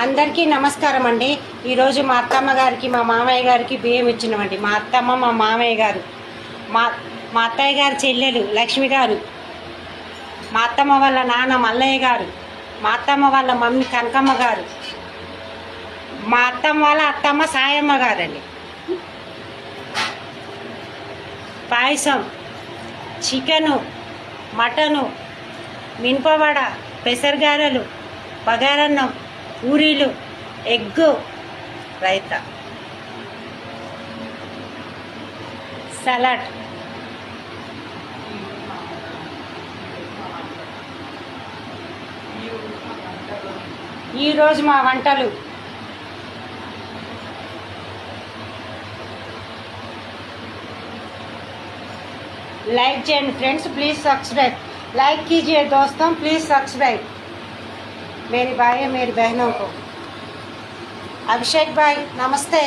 అందరికీ నమస్కారం అండి. ఈరోజు మా అత్తమ్మ గారికి మా మామయ్య గారికి బియ్యం ఇచ్చినామండి. మా అత్తమ్మ మా మామయ్య గారు, మా మా అత్తయ్య గారి చెల్లెలు లక్ష్మి గారు, మా అత్తమ్మ వాళ్ళ నాన్న మల్లయ్య గారు, మా అత్తమ్మ వాళ్ళ మమ్మీ కనకమ్మ గారు, మా అత్తమ్మ వాళ్ళ అత్తమ్మ సాయమ్మ గారండి. పాయసం, చికెను, మటను, మినపవడ, పెసరగారెలు, బగారన్నం, పూరీలు, ఎగ్గు, రైతా, సలాడ్. ఈరోజు మా వంటలు like chain friends, please subscribe, like कीजिए दोस्तों, प्लीज़ सब्सक्राइब मेरी भाई मेरी बहनों को। अभिषेक भाई नमस्ते।